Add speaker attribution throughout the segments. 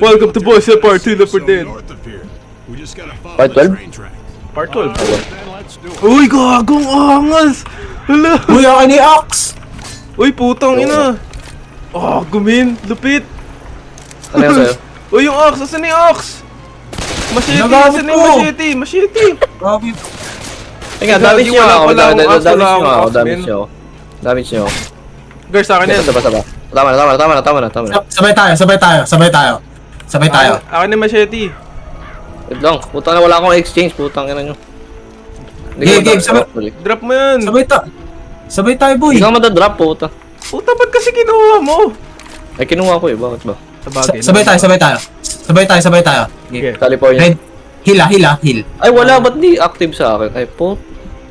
Speaker 1: Welcome to Boys at Part 2 na for dead.
Speaker 2: Part 12?
Speaker 1: Part 12. Uy, gagong angas! Hala!
Speaker 3: Uy, ako ni Ox!
Speaker 1: Uy, putang ina! Oh, gumin! Lupit!
Speaker 2: Ano yung sa'yo?
Speaker 1: Uy, yung ox! Asan yung ox? Machete!
Speaker 3: Nagamit
Speaker 1: Asan yung
Speaker 3: ko!
Speaker 1: machete? Machete!
Speaker 3: Grabe.
Speaker 2: Ay nga, damage nyo
Speaker 1: Wala
Speaker 2: ako.
Speaker 1: pala akong axe, wala akong
Speaker 2: Damage
Speaker 1: axe,
Speaker 2: nyo
Speaker 1: men.
Speaker 2: ako. Damage nyo ako.
Speaker 1: Girls, sa akin yan.
Speaker 2: Saba. Tama na.
Speaker 3: Sabay tayo.
Speaker 1: Akin yung machete.
Speaker 2: Wait lang. Putang na, wala akong exchange. Putang ina nyo.
Speaker 3: Game, sabay.
Speaker 1: Drop mo yan.
Speaker 3: Sabay tayo, boy.
Speaker 2: Hindi ka madadrop, puta.
Speaker 1: Puta, ba't kasi kinuha mo?
Speaker 2: Ay, kinuha ko eh. Bakit ba?
Speaker 1: Sa bagay.
Speaker 3: Sabay tayo.
Speaker 1: Okay.
Speaker 2: California.
Speaker 3: Red. Heal.
Speaker 2: Ay, wala. Ba't di active sa akin? Ay, po.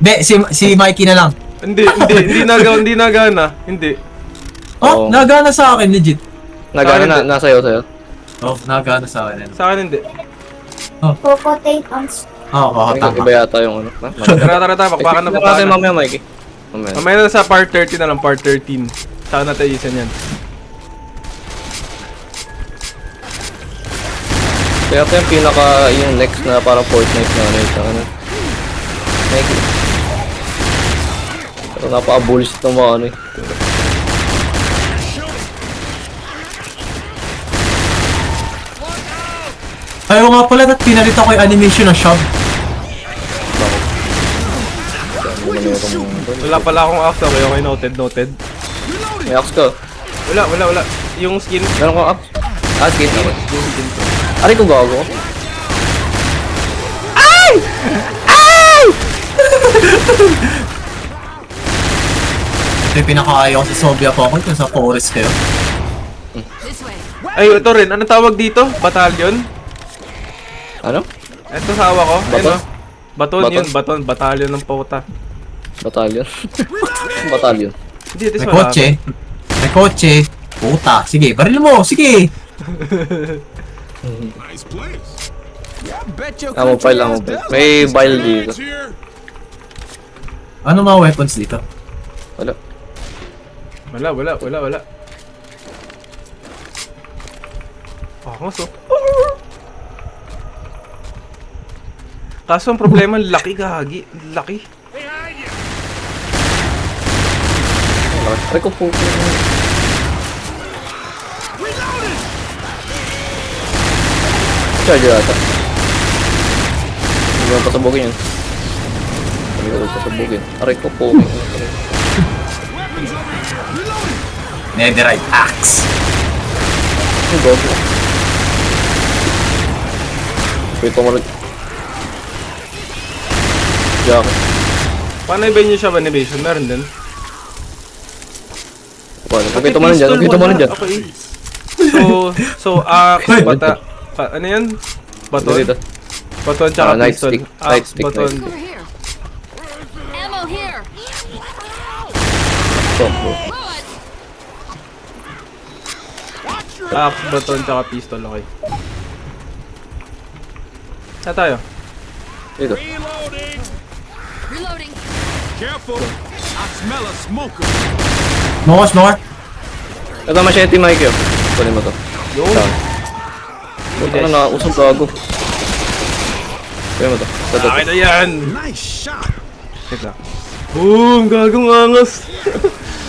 Speaker 3: Be, si Mikey na lang.
Speaker 1: Hindi nagana. Hindi.
Speaker 3: Oh,
Speaker 2: Oo.
Speaker 3: nagana sa akin, legit.
Speaker 2: Nagana
Speaker 1: Sa'yo,
Speaker 2: na, sa'yo.
Speaker 3: Oh, nagana sa akin.
Speaker 1: Sa akin hindi.
Speaker 4: Popotate on
Speaker 3: Oo,
Speaker 2: Iba
Speaker 3: tama.
Speaker 2: yata yung ano.
Speaker 1: Tara, pakpakan na
Speaker 2: natin
Speaker 1: pakpakan na.
Speaker 2: mamaya, Mikey. Mamaya.
Speaker 1: Mamaya na sa part 13 na lang, part 13. Saan natin isan yan?
Speaker 2: Kaya ito yung pinaka, yung next na parang Fortnite na ano yung sa ano. Mikey. Pero napaka-bullshit ng mga ano eh.
Speaker 3: Ayaw nga pala at pinalita ko yung animation ng shop.
Speaker 1: Wala pala akong axe, okay, noted.
Speaker 2: May axe ka.
Speaker 1: Wala. Yung skin.
Speaker 2: Meron kang axe? Ah, skin ako.
Speaker 1: Yung skin ko.
Speaker 2: Aray ko gago.
Speaker 3: Ito yung pinaka-ayaw ko sa Sobia po ako kung sa forest kayo.
Speaker 1: Ay, ito rin. Ano tawag dito? Batalyon?
Speaker 2: Ano?
Speaker 1: Ito sa awa ko.
Speaker 2: Baton?
Speaker 1: Ayun, oh. Baton yun. Batalyon ng pauta.
Speaker 2: Batalyon. Batalyon.
Speaker 1: Hindi, ito
Speaker 3: May kotse. Puta. Sige, baril mo. Sige.
Speaker 2: Amo file. May file dito.
Speaker 3: Ano mga weapons dito?
Speaker 2: Wala.
Speaker 1: Wala. Angas, oh. Kaso ang problema, laki gagi. Laki.
Speaker 2: Aray ko po. Charger ata. Hindi mo pasabugin yun. Hindi ko pasabugin. Aray ko po.
Speaker 3: Netherite axe.
Speaker 2: Ang gogo. Wait mo rin. Jacket.
Speaker 1: Paano iba nyo siya animation? Meron din.
Speaker 2: Pagkita mo lang dyan.
Speaker 1: Okay. So, axe, bata. Ano yan? Baton?
Speaker 2: Dito.
Speaker 1: Baton tsaka pistol.
Speaker 2: Nightstick. Nightstick.
Speaker 1: Baton.
Speaker 4: Over here. Ammo here.
Speaker 1: Axe, baton tsaka pistol. Okay. Saan tayo?
Speaker 2: Dito.
Speaker 4: Reloading.
Speaker 3: Smoker.
Speaker 2: Ito machete Mike yun. Kunin mo to.
Speaker 1: Yun.
Speaker 2: Saan? Ito na nakausap gago. Kunin mo to. Ito.
Speaker 1: Akin na yan! Nice shot! Teka. Boom! Gagong angas!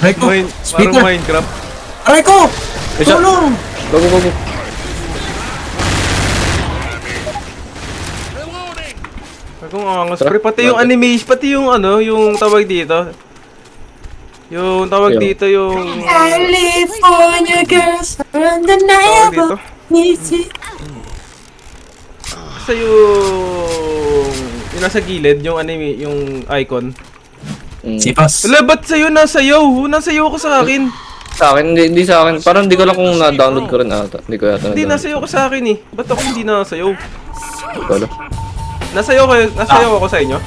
Speaker 3: Aray ko.
Speaker 1: Parang
Speaker 3: Speaker.
Speaker 1: Minecraft.
Speaker 3: Aray ko.
Speaker 2: Isa.
Speaker 3: Tulong.
Speaker 2: Gago.
Speaker 1: Gagong angas.
Speaker 2: Tara,
Speaker 1: Pre, pati yung
Speaker 2: bakit?
Speaker 1: animation, pati yung ano, yung tawag dito. Yung tawag
Speaker 2: Yung-
Speaker 1: dito, yung...
Speaker 3: California girls are
Speaker 1: Tawag dito.
Speaker 3: undeniable.
Speaker 1: Basta yung nasa gilid, yung anime, yung icon.
Speaker 3: Sipas.
Speaker 1: Wala, ba't sa'yo nasayaw? Nasayaw ko sa akin.
Speaker 2: Sa akin, hindi sa akin. Parang hindi ko lang kung na-download ko rin ata. Hindi ko yata
Speaker 1: Hindi,
Speaker 2: na-download.
Speaker 1: nasayaw ka sa akin eh. Ba't ako hindi nasayaw?
Speaker 2: Hindi ko alam.
Speaker 1: Nasayaw ako sa inyo?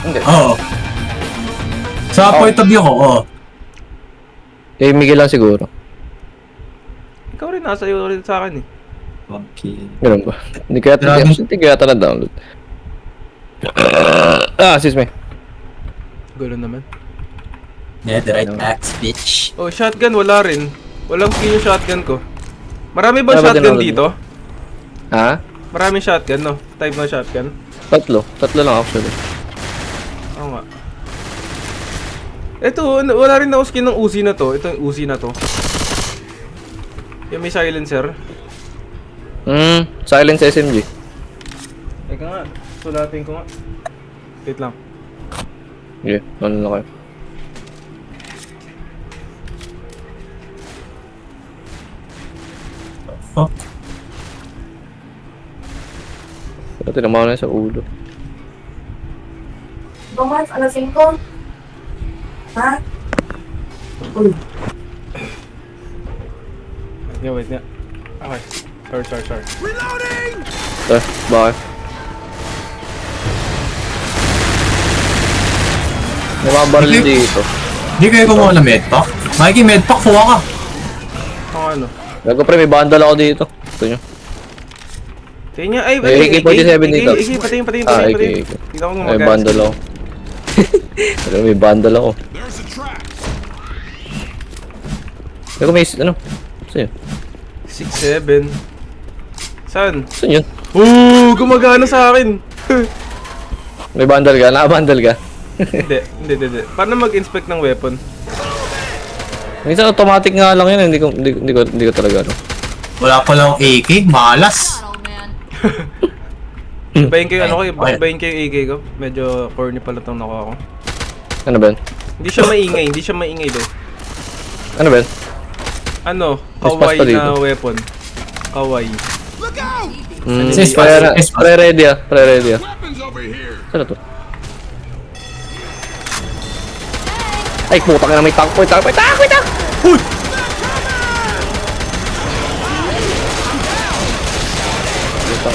Speaker 2: Hindi.
Speaker 3: Oo. Sa point of view ko, oo.
Speaker 2: Eh, Miguel lang siguro.
Speaker 1: Ikaw rin nasayaw rin sa akin eh.
Speaker 3: Okay.
Speaker 2: Ganun ba? Hindi ko yata,
Speaker 3: Grabe.
Speaker 2: hindi ko yata na-download. Excuse me.
Speaker 1: Gulo naman.
Speaker 3: Netherite axe, bitch.
Speaker 1: Oh, shotgun wala rin. Walang skin yung shotgun ko. Marami bang
Speaker 2: Ano ba
Speaker 1: shotgun
Speaker 2: dinawag
Speaker 1: dito?
Speaker 2: Ha?
Speaker 1: Maraming shotgun, no? Type ng shotgun.
Speaker 2: Tatlo lang actually.
Speaker 1: Oo nga. Ito, wala rin ako skin ng Uzi na to. Ito yung Uzi na to. Yung may silencer.
Speaker 2: Silence SMG.
Speaker 1: Teka nga, sulatin ko nga. Wait lang.
Speaker 2: Okay, ano na kayo.
Speaker 3: Oh,
Speaker 2: Pero tinamahan na sa ulo.
Speaker 4: Bumas, alas 5. Ha?
Speaker 1: Yeah, wait nga. Okay. Sorry.
Speaker 2: Bakit? May mga baril dito.
Speaker 3: Hindi kayo kumuha ng medpack? Mikey, medpack, kuha ka.
Speaker 1: Ang ano?
Speaker 2: Gago pre, may bandal ako dito. Gusto nyo?
Speaker 1: Tingnan niya, ay,
Speaker 2: May AK-47 dito.
Speaker 1: Patayin.
Speaker 2: AK.
Speaker 1: Hindi ako
Speaker 2: May
Speaker 1: gumagas.
Speaker 2: bandal ako. Pero may bandal ako. Gago may ano? Saan yun?
Speaker 1: 6-7. Saan?
Speaker 2: Saan yun?
Speaker 1: Gumagana sa akin.
Speaker 2: May bandal ka? Naka-bandal ka?
Speaker 1: Hindi. Paano mag-inspect ng weapon?
Speaker 2: Minsan automatic nga lang yun. Hindi ko talaga ano.
Speaker 3: Wala pa lang AK, malas.
Speaker 4: Old man.
Speaker 1: Bayin kayo ano ko, bayin kayo AK ko. Medyo corny pala itong nakuha ko.
Speaker 2: Ano ba yun?
Speaker 1: Hindi siya maingay do.
Speaker 2: Ano ba yun?
Speaker 1: Ano?
Speaker 2: Mas
Speaker 1: Kawaii
Speaker 2: pasta dito.
Speaker 1: na weapon. Kawaii.
Speaker 3: Sis,
Speaker 2: Pre-ready ah. Pre-ready ah. Saan na to? Ay, puta ka na may tank. May tank! May tank,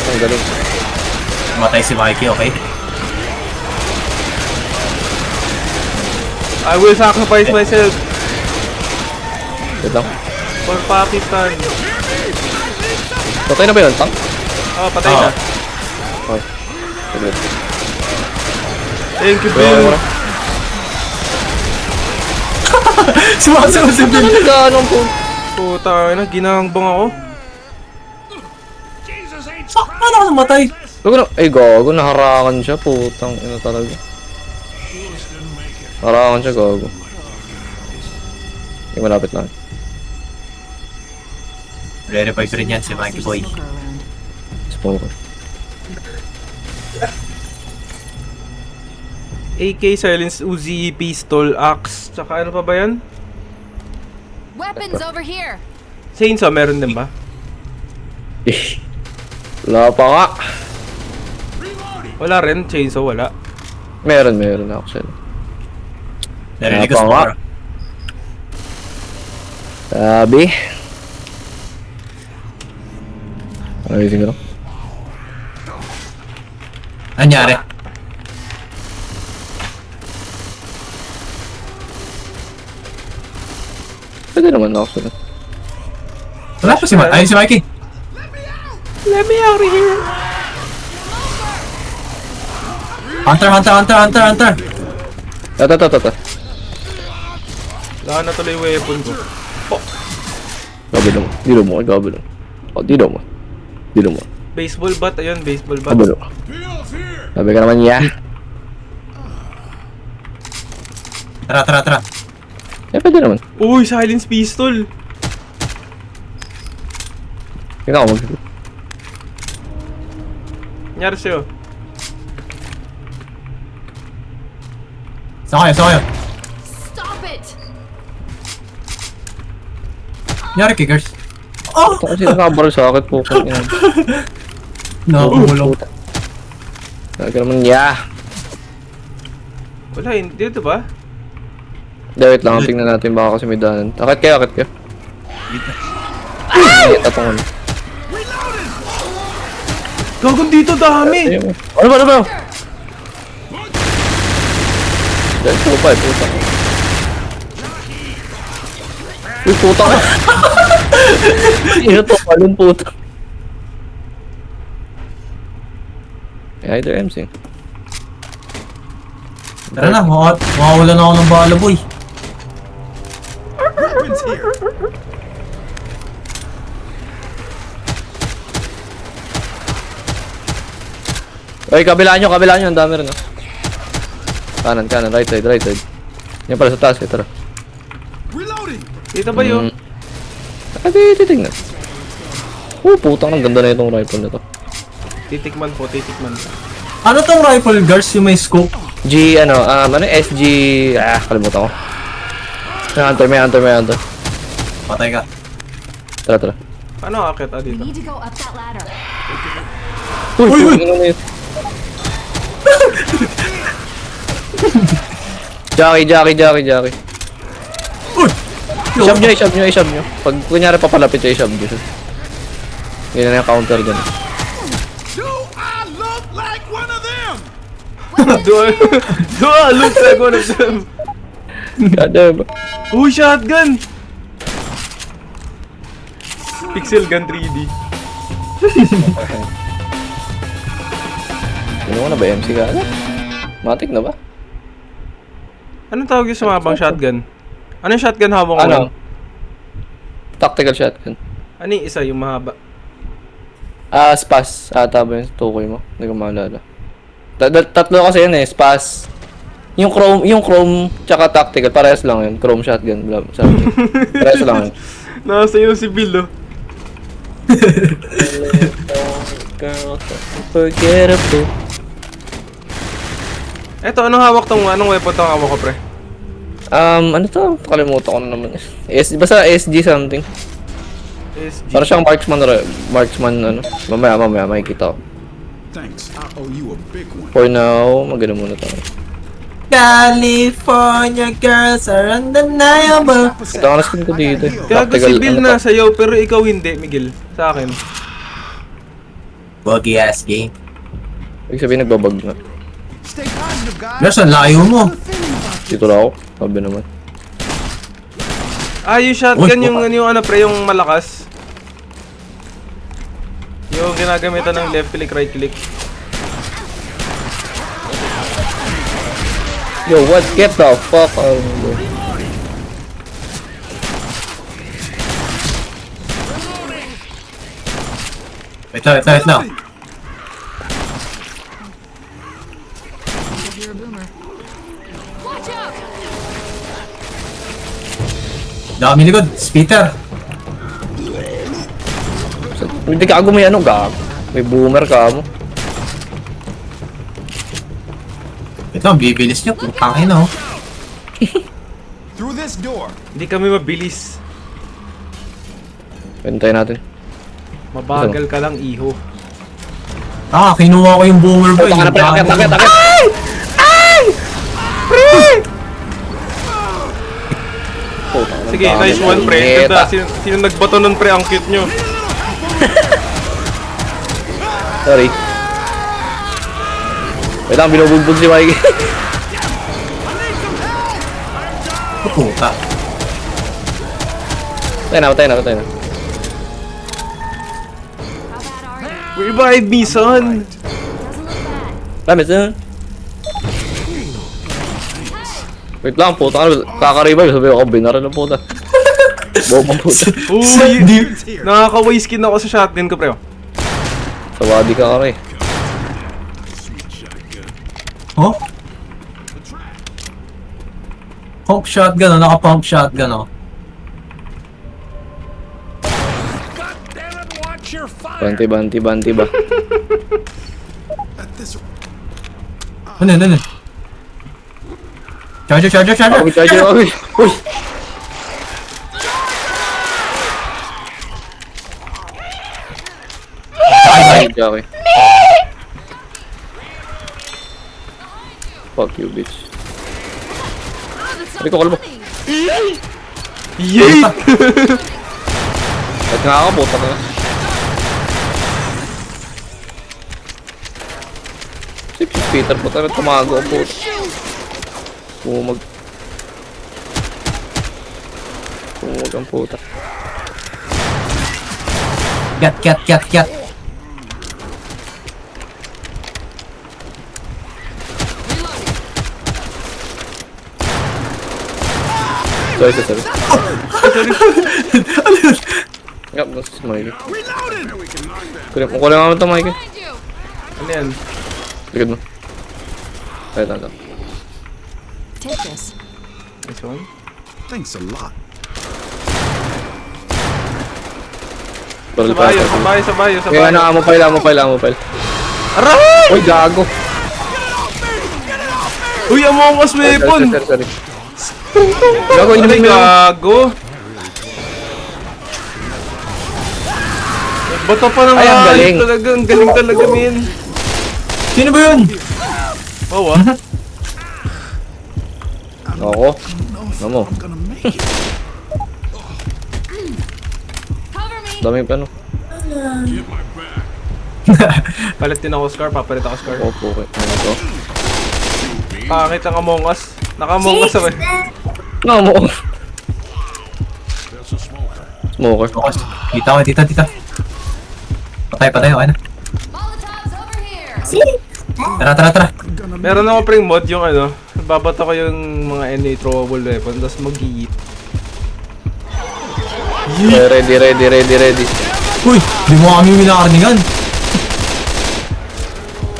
Speaker 2: ang galing.
Speaker 3: matay si Mikey, okay?
Speaker 1: I will sacrifice myself
Speaker 2: Wait lang.
Speaker 1: for Pakistan.
Speaker 2: Patay na ba yun? Tank?
Speaker 1: Patay na.
Speaker 2: Okay. Sige.
Speaker 1: Thank you,
Speaker 2: Kaya
Speaker 1: Bill.
Speaker 2: mo na.
Speaker 3: Sumasagot si Bill.
Speaker 2: Nagano po?
Speaker 1: Puta na, ginangbang ako.
Speaker 3: Sakta na ako namatay.
Speaker 2: Gago na. Ay, gago. Naharangan siya. Putang ina talaga. Harangan siya, gago. Hindi malapit lang.
Speaker 3: Re-revive rin yan si Mikey boy.
Speaker 2: Spawn ko.
Speaker 1: AK, silence, Uzi, pistol, axe, tsaka ano pa ba yan?
Speaker 4: Weapons over here.
Speaker 1: Chainsaw, meron din ba?
Speaker 2: Wala pa nga.
Speaker 1: Wala rin, chainsaw, wala.
Speaker 2: Meron actually.
Speaker 3: Narinig ko
Speaker 2: Wala pa nga.
Speaker 3: sa
Speaker 2: Sabi. Ayusin ko lang.
Speaker 3: Anyari?
Speaker 2: Pwede naman actually.
Speaker 3: Wala pa si Mikey. Ayun si Mikey.
Speaker 1: Let me out of here!
Speaker 3: Hunter.
Speaker 2: Ito.
Speaker 1: Wala na tuloy yung weapon ko.
Speaker 2: Gabilo mo. Dilo mo. Gabilo. O, dilo mo.
Speaker 1: Baseball bat, ayun, baseball bat.
Speaker 2: Gabilo. Sabi ka naman niya.
Speaker 3: Tara.
Speaker 2: Eh, pwede naman.
Speaker 1: Uy, silence pistol!
Speaker 2: Tingnan ko mag...
Speaker 1: Nangyari sa'yo.
Speaker 3: Saan kayo?
Speaker 4: Stop it.
Speaker 3: Anyari, kickers. Oh!
Speaker 2: Ito kasi nakabaril sa akin po.
Speaker 3: Nakapulong.
Speaker 2: Sabi ka naman niya.
Speaker 1: Wala, hindi dito ba?
Speaker 2: Wait lang. Tingnan natin baka kasi may daanan. Akit kayo. Ay! Tatungan.
Speaker 1: Gagawin dito, dami!
Speaker 2: Ano ba? Dahil po pa, putang. Uy, putang. Ino to, palong putang. Either MC.
Speaker 3: Tara na, mawawala na ako ng bala, boy.
Speaker 2: Ay, kabila nyo, ang dami rin, oh. Kanan, right side. Yan pala sa taas, eh, tara.
Speaker 1: Dito ba yun?
Speaker 2: Titignan. Putang, ang ganda na itong rifle na to.
Speaker 1: Titikman po.
Speaker 3: Ano tong rifle, guards, yung may scope?
Speaker 2: SG... kalimutan ko. May hunter.
Speaker 3: Patay ka.
Speaker 2: Tara.
Speaker 1: Paano akit
Speaker 4: We
Speaker 1: dito?
Speaker 4: need to go up that ladder.
Speaker 2: Uy! Ano na yun? Jackie.
Speaker 3: Uy!
Speaker 2: I-shove nyo. Pag kunyari papalapit siya, i-shove nyo. Ganyan na yung counter dyan.
Speaker 1: Do I look like one of them?
Speaker 2: God damn.
Speaker 1: Uy, shotgun! Pixel gun 3D.
Speaker 2: Ano ko na ba, MC ka? Matik na ba?
Speaker 1: Anong tawag yung sumabang shotgun? Ano yung shotgun habang
Speaker 2: Ano? Tactical shotgun.
Speaker 1: Ano yung isa, yung mahaba?
Speaker 2: Spas. Ata ba yung tukoy mo? Hindi ko maalala. Tatlo kasi yun eh, Spas. Yung chrome, tsaka tactical, parehas lang yun. Chrome shotgun, blah, sabi. Parehas lang yun.
Speaker 1: Nasa yung si Bill, oh.
Speaker 2: Unforgettable.
Speaker 1: Eto, anong weapon tong hawak ko, pre?
Speaker 2: Ano to? Kalimutan ko na naman. Basta SG something.
Speaker 1: SG.
Speaker 2: Para siyang marksman ano. Mamaya, makikita ko.
Speaker 5: Thanks. I owe you a big one.
Speaker 2: For now, maganda muna tayo.
Speaker 3: California girls are undeniable.
Speaker 2: Ito ang skin ko dito.
Speaker 1: Gago si Bill
Speaker 2: ano
Speaker 1: na sa'yo, pero ikaw hindi, Miguel. Sa akin.
Speaker 3: Buggy ass game.
Speaker 2: Ibig sabihin nagbabag na.
Speaker 5: Stay positive, guys.
Speaker 3: Guys, ang layo mo.
Speaker 2: Dito na ako. Sabi naman.
Speaker 1: Yung shotgun,
Speaker 3: Uy,
Speaker 1: yung ano, pre, yung malakas. Yung ginagamitan ng left click, right click.
Speaker 2: Yo, what? Get the fuck out of here.
Speaker 3: Wait lang.
Speaker 4: You're a boomer. Watch out!
Speaker 3: Dami likod, Peter.
Speaker 2: Hindi ka may ano, gag. May boomer ka mo.
Speaker 3: Ito, ang bibilis nyo. Putangin, oh.
Speaker 5: Through this door.
Speaker 1: Hindi kami mabilis.
Speaker 2: Pintay natin.
Speaker 1: Mabagal ka lang, iho.
Speaker 3: Kinuha ko yung boomer boy.
Speaker 2: Taka na pre, akit.
Speaker 1: Sige, nice one, pre. Ganda. Sino nagbato nun, pre? Ang cute nyo.
Speaker 2: Sorry. Wait lang, binubugbog si Mikey.
Speaker 3: Puta.
Speaker 2: Patay na.
Speaker 4: How bad are you?
Speaker 1: Revive me, son!
Speaker 4: Doesn't look bad.
Speaker 2: Lamis na. Wait lang, puta ka. Kaka-revive. Sabi ako, binara na puta. Bobang puta.
Speaker 1: Uy! Nakaka-waste skin ako sa shotgun ko, pre.
Speaker 2: Sawadi ka kami.
Speaker 3: Oh? Pump shotgun, oh. Naka-pump shotgun, oh.
Speaker 2: Banti ba?
Speaker 5: At this
Speaker 3: Ano? Charger!
Speaker 2: Ako, charger ako. Uy! Ay, Jackie. Fuck you, bitch.
Speaker 4: Oh, that's
Speaker 2: Hindi ko kalbo.
Speaker 4: funny.
Speaker 1: Yay!
Speaker 2: At nga ako, puta ka na. Si Peter, puta na tumago ang puta. Bumag ang puta.
Speaker 3: Gat.
Speaker 2: Sorry. Yup, that's Mikey.
Speaker 5: reloading.
Speaker 2: Kunin mo ito, Mikey.
Speaker 4: Behind you.
Speaker 1: Ano yan?
Speaker 2: Likod mo. Ayun, ito.
Speaker 4: Take this.
Speaker 1: Nice one.
Speaker 5: Thanks a lot.
Speaker 2: Barrel pa.
Speaker 1: Sabayo.
Speaker 2: Kaya na, amo file.
Speaker 1: Aray!
Speaker 2: Uy, gago.
Speaker 1: Uy, Among Us weapon!
Speaker 2: Sorry. Gago,
Speaker 1: Aray,
Speaker 2: hindi mo.
Speaker 1: gago! Bato pa ng
Speaker 2: Ay, ang galing.
Speaker 1: talaga, ang galing talaga, min.
Speaker 3: Sino ba yun?
Speaker 1: Oh, ah.
Speaker 2: Ako. Ano mo?
Speaker 5: I'm gonna make it.
Speaker 4: Cover me.
Speaker 2: Dami pa no.
Speaker 1: Palit din ako Scar, papalit ako Scar.
Speaker 2: Opo, okay. Ano to?
Speaker 1: Pangit ang Among Us. Naka-Among Us ako eh.
Speaker 2: No, mo. Smoker.
Speaker 3: Focus. Kita ko, dito. Patay, okay na.
Speaker 4: Molotovs over here.
Speaker 3: Tara.
Speaker 1: Meron ako pring mod yung ano, babato ko yung mga NA throwable weapon, tapos mag-yeet.
Speaker 2: Ready.
Speaker 3: Uy, di mo kami winakarningan.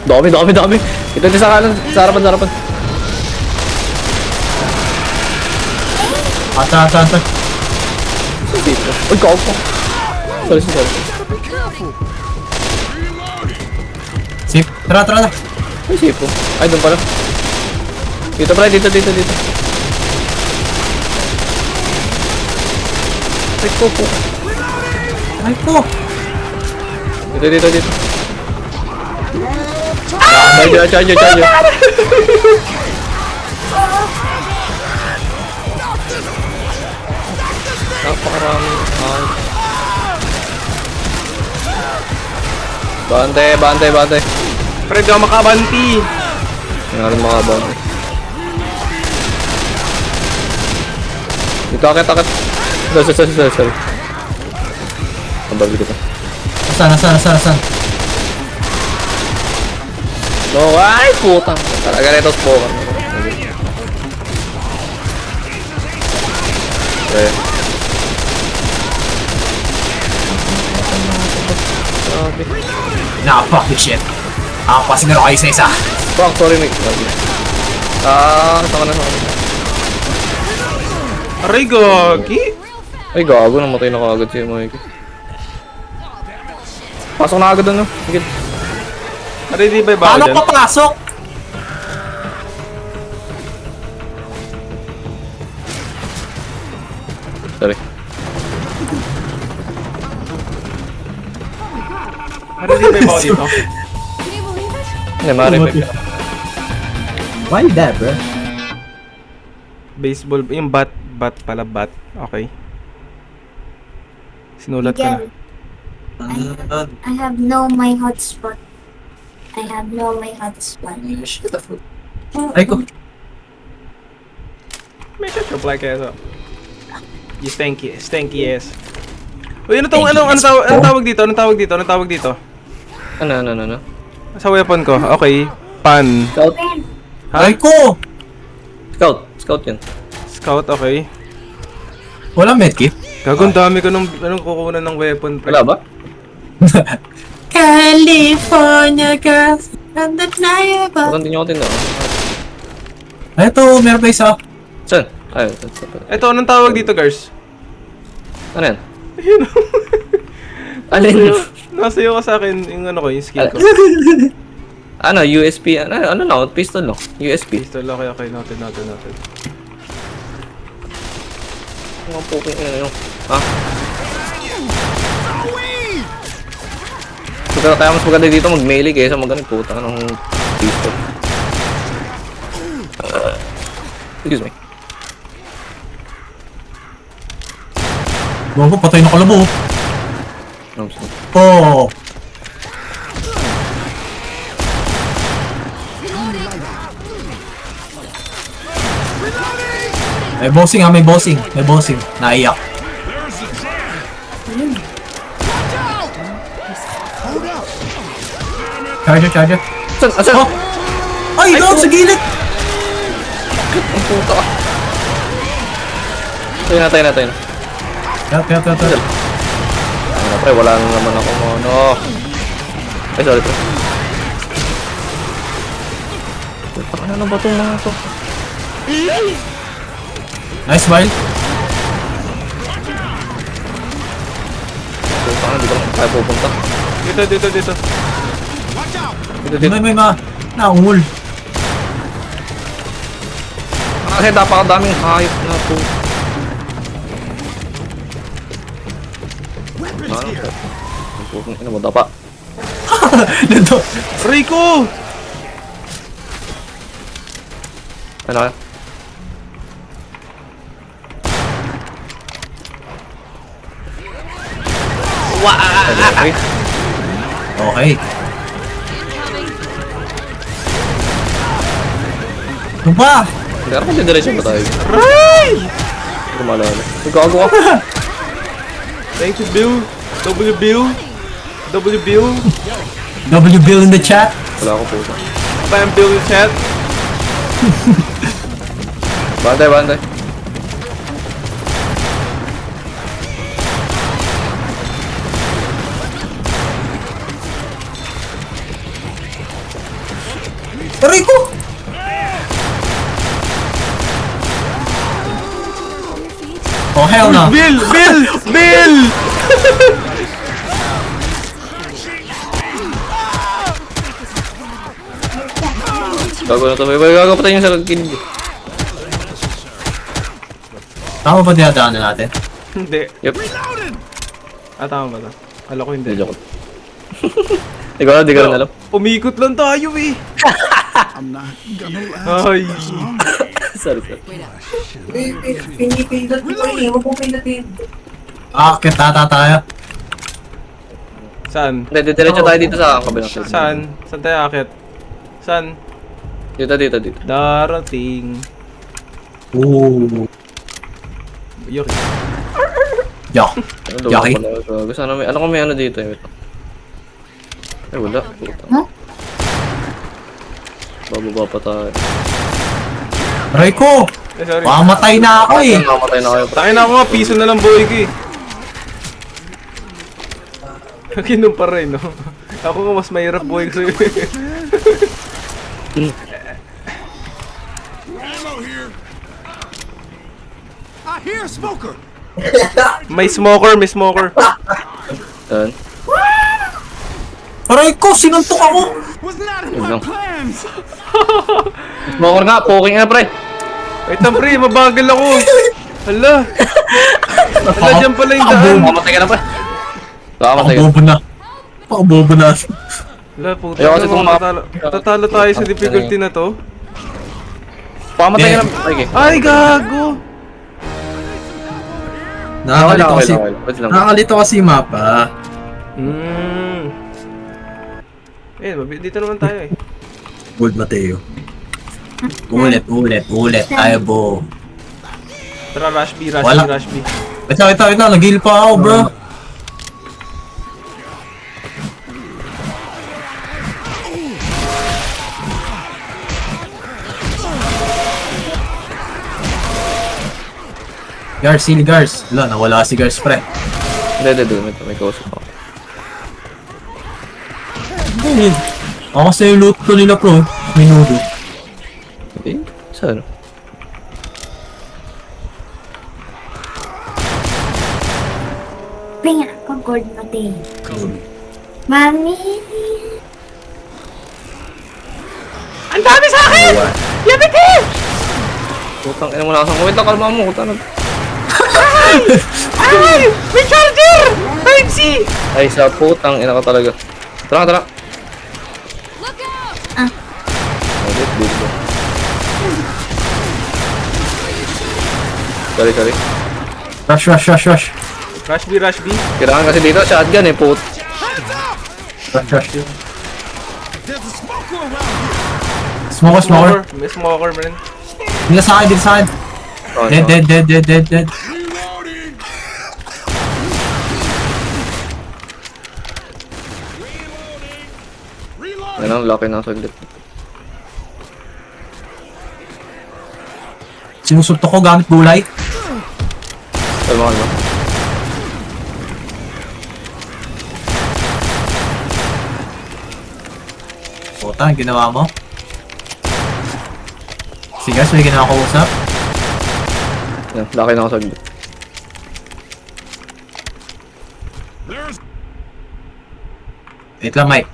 Speaker 2: Dami. Ito sa kanan, sa harapan.
Speaker 3: Ata.
Speaker 2: Uy, kaok po. Sorry.
Speaker 3: Sip, tara.
Speaker 2: Ay, sipo. Ay, doon pala. Dito pala, dito. Ay, po.
Speaker 3: Ay po.
Speaker 2: Dito. Charge. Napakarami. Bante.
Speaker 1: Pre, di ako makabanti.
Speaker 2: Meron mga bante. Dito, akit. Sorry. Ang babi kita.
Speaker 3: Saan?
Speaker 2: No, ay, putang. Talaga nito spoken. Okay. Grabe.
Speaker 3: Fuck this shit. Pasin na kayo sa isa.
Speaker 2: Fuck, sorry, Nick. Saka na.
Speaker 1: Aray, gagi.
Speaker 2: Ay, gago. Namatay na kaagad si Mikey. Pasok na agad doon, no? Sige.
Speaker 1: Aray, di ba iba ako
Speaker 3: Paano
Speaker 1: dyan?
Speaker 3: papasok?
Speaker 2: Sorry.
Speaker 1: Aray, di ba iba ako dito?
Speaker 4: Can you believe it?
Speaker 2: Hindi, ma-revive ka.
Speaker 3: Why that, bro?
Speaker 1: Baseball, yung bat pala. Okay. Sinulat ko na.
Speaker 6: I have no my hotspot.
Speaker 3: Ay ko.
Speaker 1: May shot reply kaya sa. You stanky ass. Uy, ano tawag dito? Anong tawag dito?
Speaker 2: Ano?
Speaker 1: Sa weapon ko. Okay. Pan.
Speaker 2: Scout?
Speaker 1: Ha?
Speaker 3: Ay ko.
Speaker 2: Scout yan.
Speaker 1: Scout, okay.
Speaker 3: Wala medkit.
Speaker 1: Gagong dami ko nung kukunan ng weapon. Pre.
Speaker 2: Wala ba?
Speaker 3: California girls undeniable.
Speaker 2: Bakit hindi nyo ko tinawag?
Speaker 3: Ito, meron pa isa.
Speaker 2: Saan? Ayun.
Speaker 1: Ito, anong tawag dito, guys?
Speaker 2: Ano yan? Alin?
Speaker 1: Nasayo ka sa akin yung ano ko, yung skill ko.
Speaker 2: Ano? USP? Ano na? Pistol no? USP.
Speaker 1: Pistol, okay. Noted.
Speaker 2: Mga puking ano. Ha? So, kaya mas maganda dito mag-melee kaysa mag-ganit puta ng pistol. Excuse me.
Speaker 3: Bago, patay na kalabo.
Speaker 2: I'm sorry.
Speaker 3: Oh. May bossing. Naiyak. Charger.
Speaker 2: Asan?
Speaker 3: Oh! Ay, doon sa gilid!
Speaker 2: Ang puta ka. Tayo na.
Speaker 3: Yup.
Speaker 2: Ano pre, wala na naman ako ano. Ay, sorry pre. Ano ba itong mga to?
Speaker 3: Nice, Wild.
Speaker 2: Puta, hindi ko lang kaya pupunta.
Speaker 1: Dito.
Speaker 2: Dito, dito.
Speaker 3: May naungol.
Speaker 2: Kasi napakadaming hayop na po. Ano? Ano mo, dapa?
Speaker 3: Nito.
Speaker 1: Rico!
Speaker 2: Ano kaya? Okay.
Speaker 3: Okay.
Speaker 4: Incoming.
Speaker 3: Ano ba?
Speaker 2: Hindi ako didiretso ba tayo?
Speaker 1: Ray!
Speaker 2: Hindi ko maalala. Nagkakago ako.
Speaker 1: Thank you, Bill. W Bill.
Speaker 3: W Bill in the chat.
Speaker 2: Wala ako po.
Speaker 1: Bam Bill in chat.
Speaker 2: Bantay, bantay.
Speaker 3: Aray ko! Oh, hell no.
Speaker 1: Bill!
Speaker 2: Gago na to. May gago pa tayo yung sarang kinig.
Speaker 3: Tama ba dinadaanan natin?
Speaker 1: Hindi.
Speaker 2: Yep.
Speaker 1: Tama ba to? Alam ko hindi.
Speaker 2: Hindi, joke. Ikaw na, di ka rin alam.
Speaker 1: Umikot lang tayo eh.
Speaker 5: I'm not gonna last
Speaker 1: Ay.
Speaker 5: long.
Speaker 2: Sorry, sorry.
Speaker 6: Pinipindot mo eh. Huwag mong pindutin.
Speaker 3: Kitata tayo.
Speaker 1: Saan?
Speaker 2: Hindi, didiretso tayo dito sa kabilang side.
Speaker 1: Saan? Saan tayo akit? Saan?
Speaker 2: Dito.
Speaker 1: Darating.
Speaker 3: Ooh.
Speaker 1: Yok.
Speaker 3: Yo.
Speaker 2: Ano,
Speaker 3: Yaki.
Speaker 2: Gago. Sana may, alam ko may ano dito. Wait. Ay, wala. Puta.
Speaker 6: Huh?
Speaker 2: Bababa pa tayo.
Speaker 3: Aray ko!
Speaker 1: Sorry.
Speaker 3: Mamatay na ako eh.
Speaker 2: Nakamatay na kayo.
Speaker 1: Tayo na ako nga, piso na lang buhay ko eh. Kinum pa rin, no? Ako nga mas mahirap buhay ko sa'yo.
Speaker 5: Ammo here. I hear a smoker.
Speaker 1: May smoker.
Speaker 2: Yan.
Speaker 3: Aray ko! Sinuntok ako!
Speaker 5: Was not in
Speaker 2: Yun
Speaker 5: my
Speaker 2: lang.
Speaker 5: plans.
Speaker 2: Smoker nga, poking na pre.
Speaker 1: Wait lang, pre, mabagal ako. Hala. Hala, dyan pala yung daan.
Speaker 2: Makamatay ka na pre. Makamatay ka.
Speaker 3: Pakubobo na. Pakubobo na.
Speaker 1: Hala, puta
Speaker 2: Ayaw kasi
Speaker 1: na,
Speaker 2: itong
Speaker 1: tatalo tayo sa difficulty na to.
Speaker 2: Makamatay ka na. Okay.
Speaker 1: Ay, gago.
Speaker 3: Nakakalito kasi.
Speaker 2: Wait lang.
Speaker 3: Nakakalito kasi yung mapa.
Speaker 1: Dito naman tayo eh.
Speaker 3: Gold Mateo. Ulit. Tayo bo.
Speaker 1: Tara, rush B.
Speaker 3: Wala. Wait lang. Nag-heal pa ako, bro. Gars. Wala, nawala si Gars, pre.
Speaker 2: Hindi. May kausap ako.
Speaker 3: Hindi. Ako kasi yung loot ko nila, pro. Minudo.
Speaker 2: Okay. Saan?
Speaker 6: Pinga ako, Gold Mateo. Mami.
Speaker 1: Ang dami sa akin! Yabit eh!
Speaker 2: Putang ina mo na kasang. Wait lang, kalma mo. Kutang na.
Speaker 1: Ay! May charger! Type C!
Speaker 2: Ay, sa putang ina ka talaga. Tara.
Speaker 4: Look out!
Speaker 2: Dito. Sorry.
Speaker 3: Rush.
Speaker 1: Rush B.
Speaker 2: Kailangan kasi dito, shotgun eh, put.
Speaker 3: Rush.
Speaker 5: There's a smoker around here.
Speaker 3: Smoker.
Speaker 1: May smoker man.
Speaker 3: Dito sa akin.
Speaker 2: Oh,
Speaker 3: Dead.
Speaker 5: Reloading.
Speaker 2: Yan ang laki ng saglit.
Speaker 3: Sinusuntok ko gamit gulay.
Speaker 2: Kalma.
Speaker 3: Puta, ang ginawa mo? Si guys, may kinakausap.
Speaker 2: Yan, laki na ako sa gilid.
Speaker 5: There's
Speaker 3: Wait lang, Mike.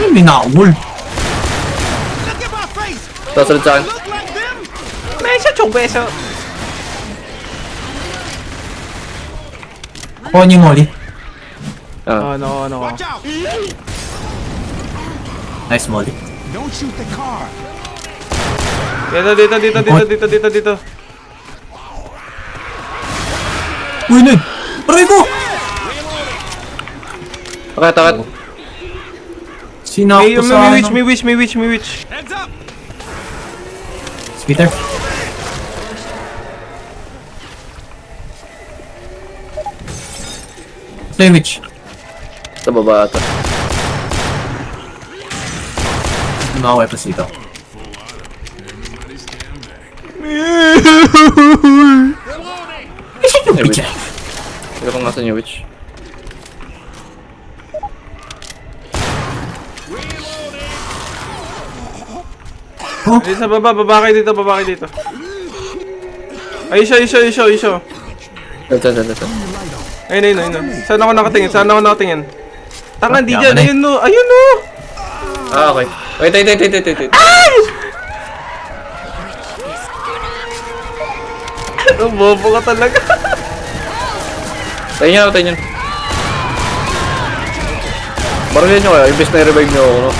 Speaker 3: Ay, may nakawul.
Speaker 5: look at my face.
Speaker 2: Tasalid sa akin.
Speaker 5: Look like them.
Speaker 1: May isa chong beso.
Speaker 3: Ako niyo Molly.
Speaker 2: Ah,
Speaker 1: Ano.
Speaker 5: Watch out.
Speaker 3: Nice Molly.
Speaker 5: Don't shoot the car.
Speaker 1: Dito.
Speaker 3: Uy, Ned! Aray ko!
Speaker 2: takot.
Speaker 3: Sinakto sa ano.
Speaker 1: May witch.
Speaker 5: Heads up.
Speaker 3: Peter. Sandwich.
Speaker 2: Sa baba ata.
Speaker 3: Nakaway pa sito.
Speaker 2: Hey, witch. Hindi ko nga sa new witch.
Speaker 1: Ay, sa baba kayo dito. Ay, siya.
Speaker 2: Dyan.
Speaker 1: Ayun. Saan ako nakatingin? Tanga, di dyan.
Speaker 3: Yaman eh.
Speaker 1: Ayun no.
Speaker 2: Ah, okay. Wait.
Speaker 1: Ang bobo ka talaga.
Speaker 2: Tayo nyo. Barulin nyo kayo, imbes na i-revive nyo ako, no?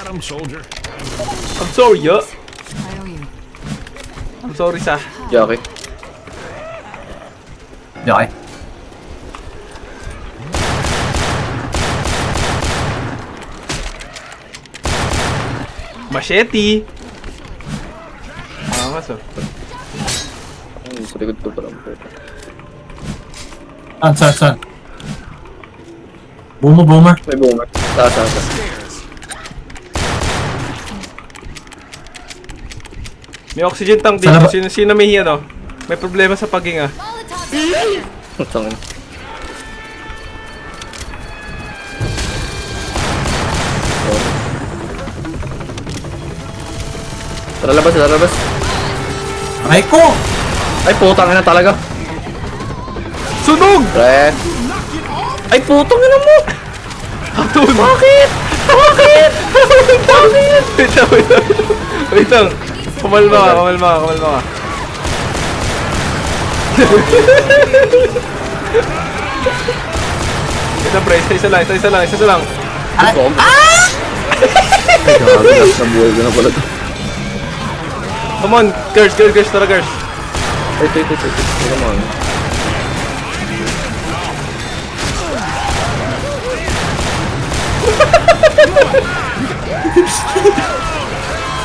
Speaker 5: Adam, soldier.
Speaker 1: I'm sorry, yo.
Speaker 4: I owe you.
Speaker 1: I'm sorry, sa.
Speaker 2: Jackie.
Speaker 3: Okay.
Speaker 1: Machete. Angas, oh.
Speaker 2: Sa likod ko parang.
Speaker 3: Saan? Boomer.
Speaker 2: May boomer. Taas.
Speaker 1: May oxygen tank
Speaker 3: Sa
Speaker 1: dito.
Speaker 3: laba-
Speaker 1: Sino may ano? May problema sa paghinga.
Speaker 4: Molotov's over here.
Speaker 2: Tangin. Tara labas.
Speaker 3: Aray ko!
Speaker 2: Ay, putang ina talaga.
Speaker 1: Sunog!
Speaker 2: Pre. Ay, putang ina mo.
Speaker 1: Bakit? Wait lang. Kumalma ka. Ito pre, isa lang.
Speaker 2: Ay, grabe, nabuhay ko na pala to.
Speaker 1: Come on, girls, tara girls.
Speaker 2: Ay, ito. Come on.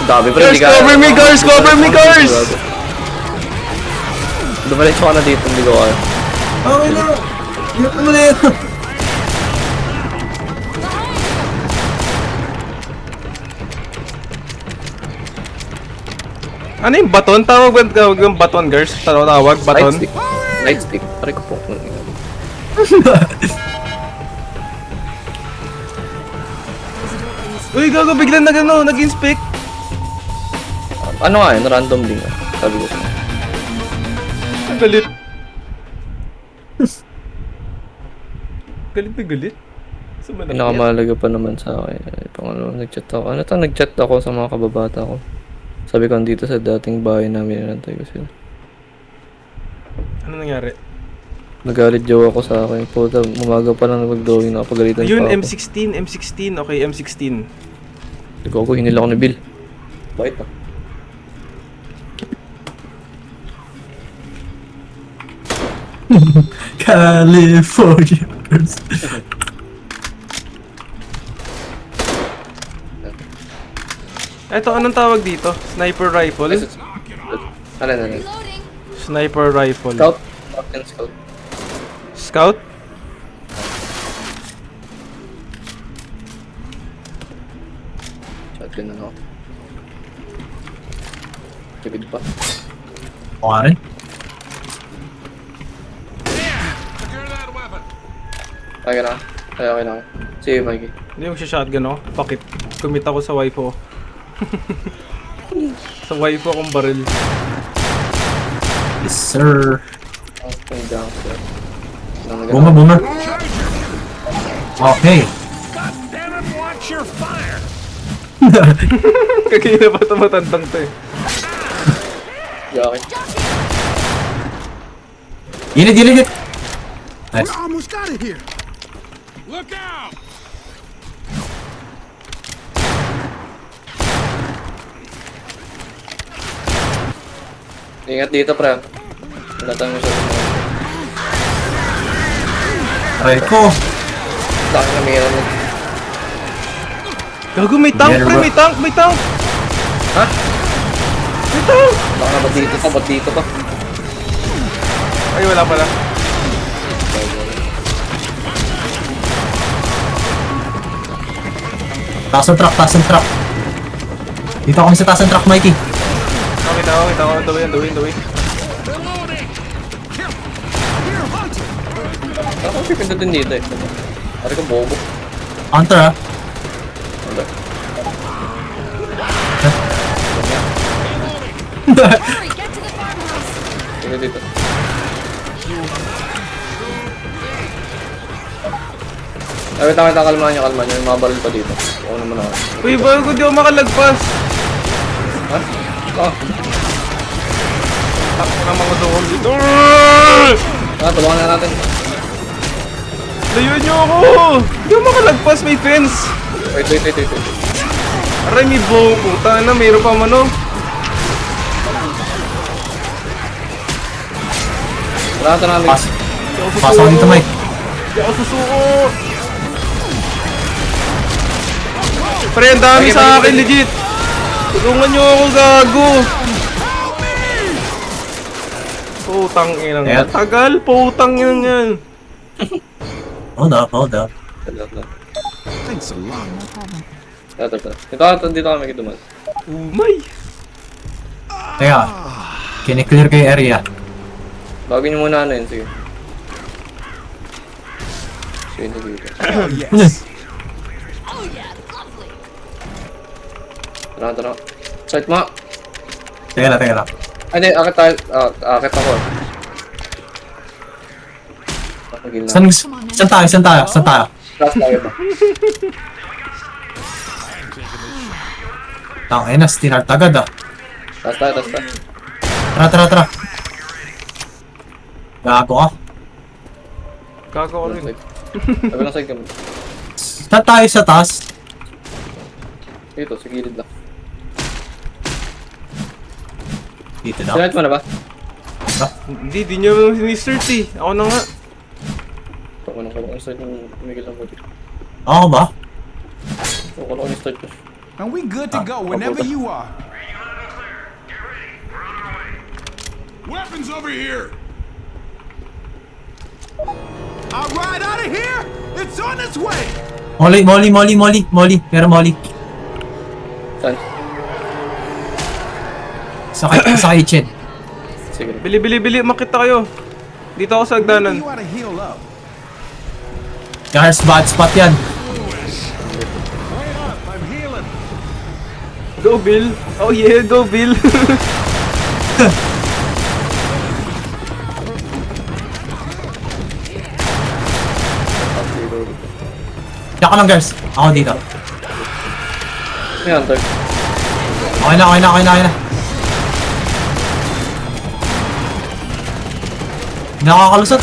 Speaker 2: Ang dami pa rin,
Speaker 1: Girls, cover me, girls!
Speaker 2: Dumalit ko na dito, hindi ko kaya.
Speaker 3: Okay na! Hirap mo na yun!
Speaker 1: Ano yung baton? Tawag yung baton, girls? Tawag, baton?
Speaker 2: Nightstick. Pare ko po.
Speaker 1: Uy, gago, biglang nag-inspect.
Speaker 2: Ano nga yun? Random din. Sabi ko sa'yo.
Speaker 1: Ang galit. Galit. Sumanap yan.
Speaker 2: Pinakamahalaga pa naman sa akin. Pangalawa, nag-chat ako. Nag-chat ako sa mga kababata ko. Sabi ko, dito sa dating bahay namin, inantay ko sila.
Speaker 1: Ano nangyari?
Speaker 2: Nagalit jowa ko sa akin. Puta, umaga pa lang mag-drawing, nakapagalitan
Speaker 1: Ayun,
Speaker 2: pa ako.
Speaker 1: M16. Okay, M16.
Speaker 2: Ikaw ko, hinila ko ni Bill. Bakit na?
Speaker 3: California girls.
Speaker 1: Eto, anong tawag dito? Sniper rifle?
Speaker 2: Ano?
Speaker 4: Reloading.
Speaker 1: Sniper rifle.
Speaker 2: Scout? Captain Scout.
Speaker 1: Scout?
Speaker 2: Shotgun na ako. Tipid pa.
Speaker 3: Mukha rin.
Speaker 5: Secure that weapon.
Speaker 2: Okay na. Ay, okay na. Sige, Mikey.
Speaker 1: Hindi mo siya shotgun, oh. Fuck it. Commit ako sa waifu. Sa waifu akong baril.
Speaker 3: Yes, sir.
Speaker 2: Okay, down.
Speaker 3: Boomer, boomer. Okay.
Speaker 5: God damn it, watch your fire.
Speaker 1: Kagina pa ito matandang to eh.
Speaker 2: Okay.
Speaker 3: Init, init, init.
Speaker 5: We
Speaker 3: Nice.
Speaker 5: almost got it here. Look out.
Speaker 2: Ingat dito, pre. Nalatang mo siya.
Speaker 3: Try ko.
Speaker 2: Saan na meron mo?
Speaker 1: Gago, may tank, pre, may tank, may tank!
Speaker 2: Ha?
Speaker 1: May tank!
Speaker 2: Baka ba't dito pa? Ba't dito pa?
Speaker 1: Ay, wala pala.
Speaker 3: Taas ng truck, taas ng truck. Dito kami sa taas ng truck, Mikey.
Speaker 1: Nakita ko, kita ko. The way.
Speaker 5: Reloading. Kill. Here, hunter.
Speaker 2: Ako pipindutin dito eh. Pare ko bobo.
Speaker 3: Hunter, ha?
Speaker 2: Wala.
Speaker 4: Hurry, get to the farmhouse.
Speaker 2: Tingnan dito. Ay, wait lang, kalmahan nyo. May mga baril pa dito. Ako naman ako.
Speaker 1: Uy, bago di ako makalagpas.
Speaker 2: Ha? Ah,
Speaker 1: Tak na mga doon dito.
Speaker 2: tulungan na natin.
Speaker 1: Layuan niyo ako! Hindi ako makalagpas, may fence.
Speaker 2: Wait.
Speaker 1: Aray, may bow. Puta na, mayroon pa man oh.
Speaker 2: Wala ito namin.
Speaker 3: Pas.
Speaker 1: Hindi ako
Speaker 3: Pasok ako dito, Mike.
Speaker 1: Hindi ako susuko. Pre, ang dami sa akin, legit. Tulungan niyo ako, gago. Putang inang
Speaker 3: Ayan.
Speaker 1: tagal, putang inang yan.
Speaker 3: Hold up.
Speaker 5: Thanks a lot.
Speaker 2: Dito kami kituman.
Speaker 1: Umay.
Speaker 3: Teka. Kine-clear kayo area.
Speaker 2: Bagay niyo muna ano yun, sige. Sige, dito.
Speaker 5: Hell yes.
Speaker 2: Tara. Sight mo.
Speaker 3: Teka lang.
Speaker 2: Ay, hindi, akit tayo. Akit ako. Pagil na.
Speaker 3: Saan tayo?
Speaker 2: Last tayo ba?
Speaker 3: Tangin na, stinart agad, ah.
Speaker 2: Last tayo.
Speaker 3: Tara. Gago ka.
Speaker 1: Gago ko rin.
Speaker 2: Sabi lang side ka mo.
Speaker 3: Saan tayo sa taas?
Speaker 2: Dito, sa gilid lang.
Speaker 3: Dito na.
Speaker 2: Sinahit mo na ba?
Speaker 1: Hindi, di niyo sinisert eh. Ako na nga.
Speaker 2: Ako nang kalong start ng Miguel ang buti.
Speaker 3: Ako ba?
Speaker 2: Ako nang start ko.
Speaker 5: And we good to go whenever you are. Weapons over here. All right, out of here. It's on its way.
Speaker 3: Molly. Pero Molly.
Speaker 2: Saan?
Speaker 3: Sa kitchen.
Speaker 2: Sige.
Speaker 1: Bili, makita kayo. Dito ako sa hagdanan.
Speaker 5: You ought to heal up.
Speaker 3: There's bad spot yan.
Speaker 5: Wait up, I'm healing.
Speaker 1: Go, Bill. Oh yeah, go, Bill.
Speaker 3: Diyan ka lang, girls. Ako dito.
Speaker 2: May hunter.
Speaker 3: Okay na. Nakakalusot.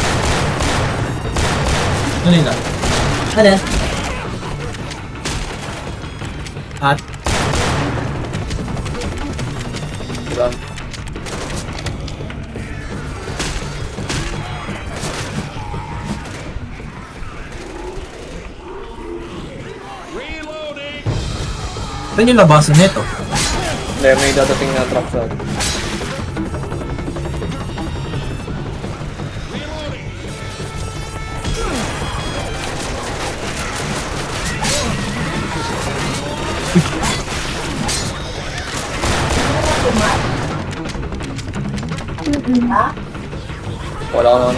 Speaker 3: Ano yun? At
Speaker 2: Diba?
Speaker 5: Reloading.
Speaker 3: saan yung labasan nito?
Speaker 2: Hindi, may dadating na truck sa atin. Wala ko naman.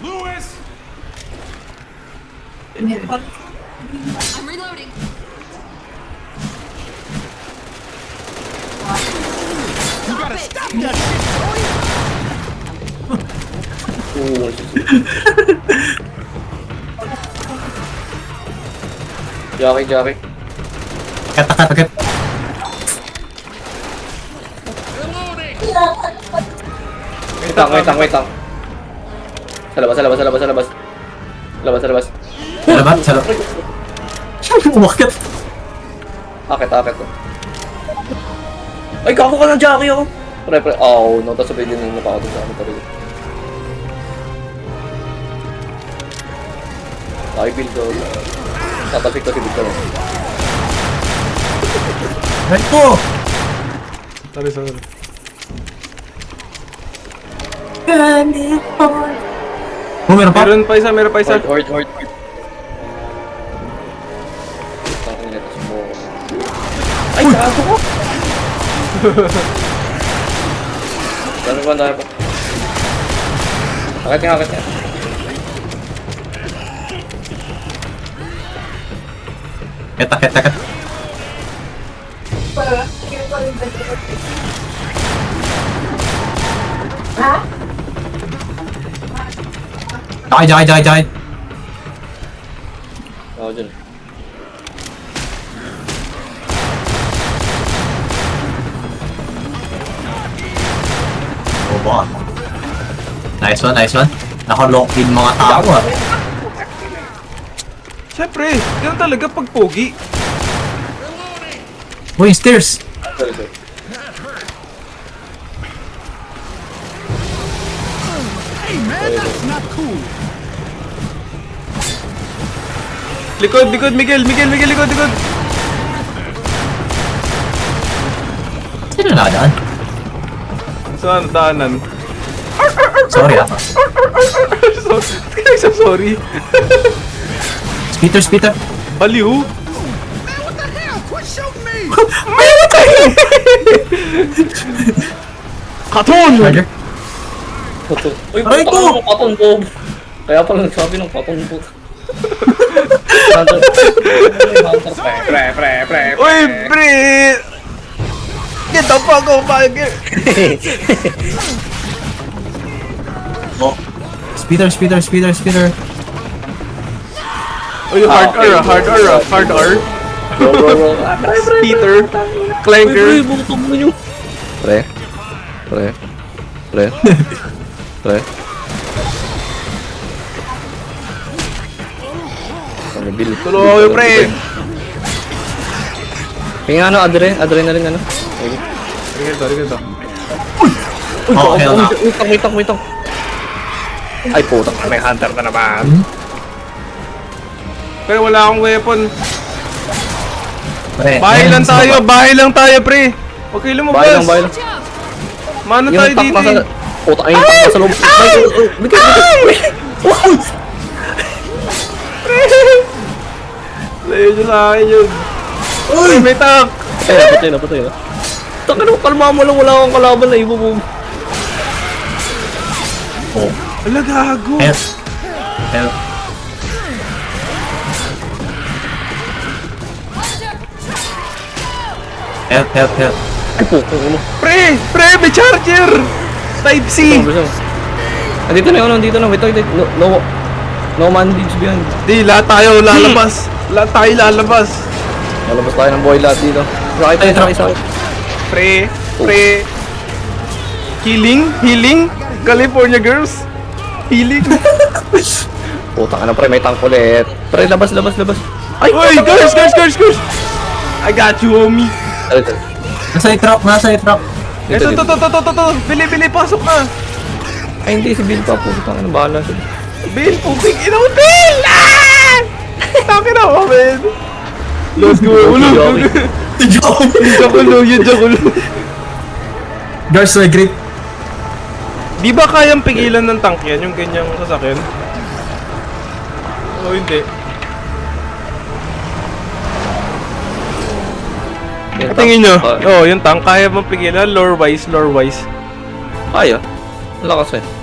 Speaker 5: Lewis!
Speaker 4: I'm reloading.
Speaker 5: You gotta stop that shit!
Speaker 2: Oo. Jackie.
Speaker 3: Agad.
Speaker 2: Wait lang. Sa labas.
Speaker 3: Salamat. Umakit.
Speaker 2: Akit. Ay, kako ka ng Jackie ako. Pre. Oh, no. Tapos sabay din yung mukha ko sa ano talaga. Ay, build ko. Tatapik ko si build ko.
Speaker 3: Right po.
Speaker 1: Sorry.
Speaker 3: Oh, meron pa?
Speaker 1: Meron pa isa.
Speaker 2: Horde. Tangin na ito sa mo. Ay, kaso ko! Dami pa. Akit nga.
Speaker 3: Ket. Jai.
Speaker 2: Ako dyan.
Speaker 3: Oh, baka. Nice one. Naka-lock in mga tao ah.
Speaker 1: Siyempre, ganun talaga pag pogi.
Speaker 3: Uy, stairs.
Speaker 2: Sorry.
Speaker 5: Hey man, that's not cool!
Speaker 1: Likod, Miguel, likod.
Speaker 3: Sino nakadaan?
Speaker 1: Saan daanan?
Speaker 3: Sorry ah.
Speaker 1: Sorry.
Speaker 3: Speeder.
Speaker 1: Baliw.
Speaker 5: What the hell? Quit shooting me!
Speaker 1: Katon!
Speaker 3: Charger.
Speaker 2: Uy,
Speaker 3: Aray
Speaker 2: puta
Speaker 3: ko!
Speaker 2: ka ng paton po. Kaya pala nagsabi ng paton po. Pre.
Speaker 1: Uy, pre! Get the fuck off my gear!
Speaker 3: Oh. Speeder.
Speaker 1: Uy, hard R.
Speaker 2: Bro.
Speaker 1: Peter. Clanker.
Speaker 2: butong mo nyo. Pre. Ano, Bill?
Speaker 1: Tulungan ko yung pre.
Speaker 2: Kaya ano, adrenaline ano? Okay.
Speaker 1: Rito.
Speaker 3: Oh, hell no.
Speaker 2: Wait lang. Ay, putang, may hunter na naman.
Speaker 1: Pero wala akong weapon.
Speaker 3: Pre,
Speaker 1: Bahay
Speaker 3: ayun,
Speaker 1: lang tayo, pre. Okay, lumabas.
Speaker 2: Bahay lang.
Speaker 1: Mano
Speaker 2: Yung
Speaker 1: tayo
Speaker 2: tank
Speaker 1: dito?
Speaker 2: nasa... Putang, yung tank nasa loob. Bigay.
Speaker 1: Layo nyo sa akin yun. Uy, may tank.
Speaker 2: Patay na. Taka na, kalma mo lang, wala akong kalaban na ibo mo.
Speaker 3: Oh.
Speaker 1: Ala, gago.
Speaker 3: Help.
Speaker 2: Ay, putang ano.
Speaker 1: Pre, may charger. Type C.
Speaker 2: Andito na. Wait. No man leaves behind.
Speaker 1: Di, lahat tayo lalabas. Lahat tayo lalabas.
Speaker 2: Malabas tayo ng boy lahat dito. Sakit.
Speaker 1: Pre. Healing. California girls. Healing.
Speaker 2: Putang ano, pre, may tank ulit. Pre, labas. Ay,
Speaker 1: Uy, girls. I got you, homie.
Speaker 3: Nasa i-truck.
Speaker 1: Ito. Bili, pasok na.
Speaker 2: Ay, hindi, si Bill pa. Putang ano, bahala siya.
Speaker 1: Bill, puting ina mo, Bill! Ah! Takin ako, man. Let's go, ulog. Yung jakulo.
Speaker 3: Girls, so great.
Speaker 1: Di ba kayang pigilan ng tank yan, yung ganyang sasakyan? O hindi.
Speaker 2: Yung
Speaker 1: Tingin nyo,
Speaker 2: tank,
Speaker 1: yung tank kaya bang pigilan? Lore-wise.
Speaker 2: Kaya. Lakas eh.